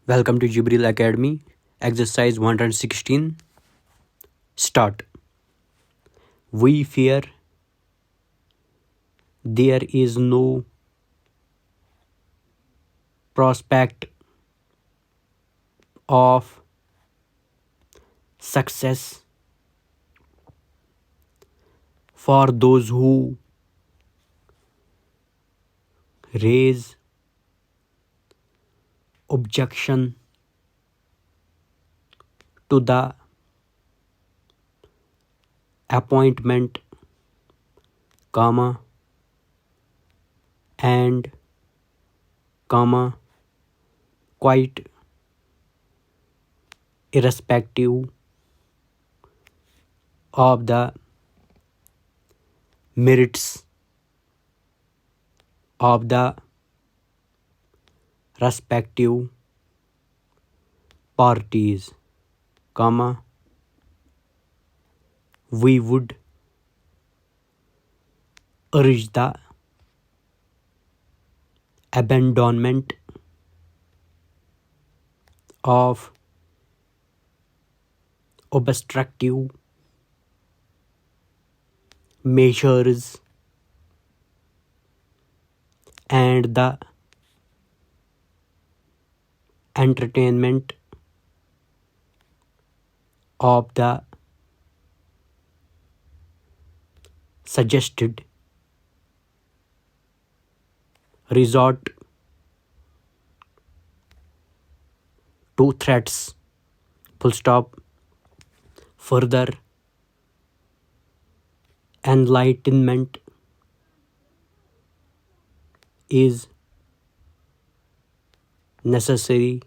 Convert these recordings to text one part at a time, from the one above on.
Welcome to Jibril Academy. Exercise 116. Start. We fear there is no prospect of success for those who raise objection to the appointment, and quite irrespective of the merits of the respective parties, we would urge the abandonment of obstructive measures and the entertainment of the suggested resort to threats. Full stop. Further enlightenment is necessary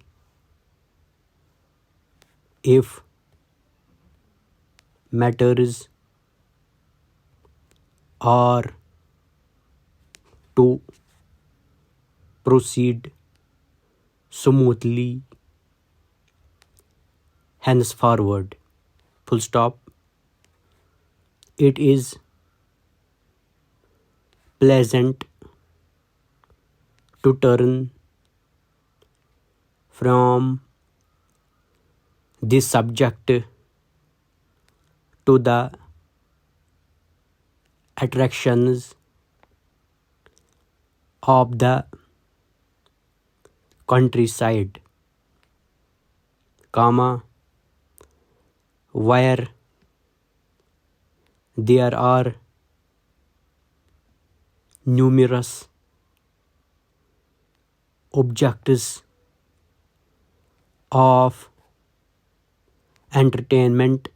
if matters are to proceed smoothly henceforward. Full stop. It is pleasant to turn from this subject to the attractions of the countryside, where there are numerous objects of entertainment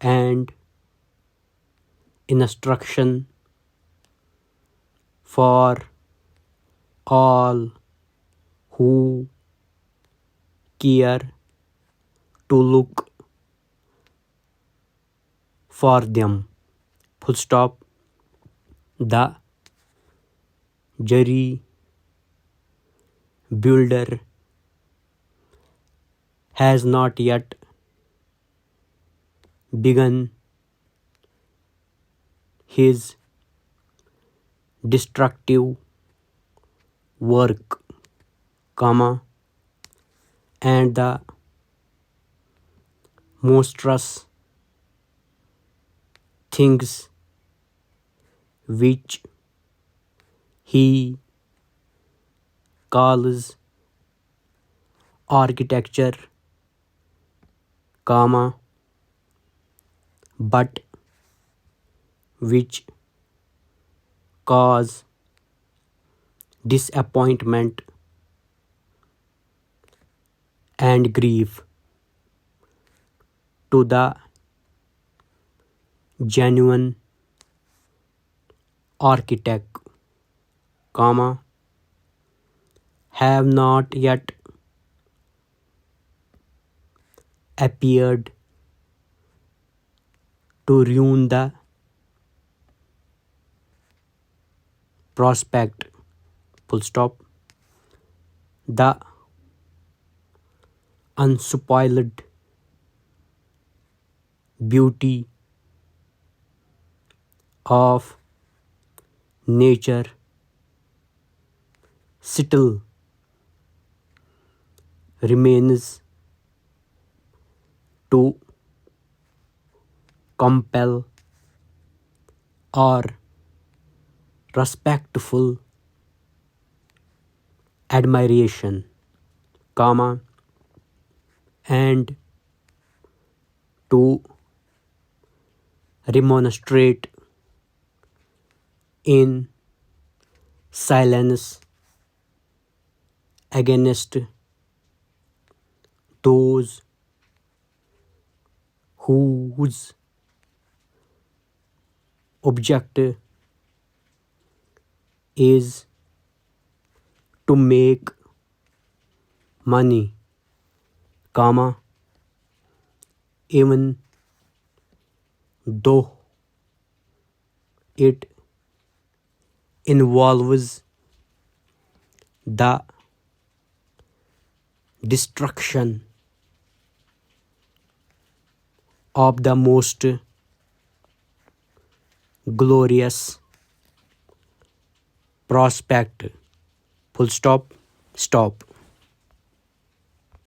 and instruction for all who care to look for them. Full stop. The jury builder has not yet begun his destructive work, and the monstrous things which he calls architecture, but which cause disappointment and grief to the genuine architect, have not yet appeared to ruin the prospect. Full stop. The unspoiled beauty of nature still remains to compel or respectful admiration, comma, and to remonstrate in silence against those whose object is to make money, comma, even though it involves the destruction of the most glorious prospect. Full stop. Stop.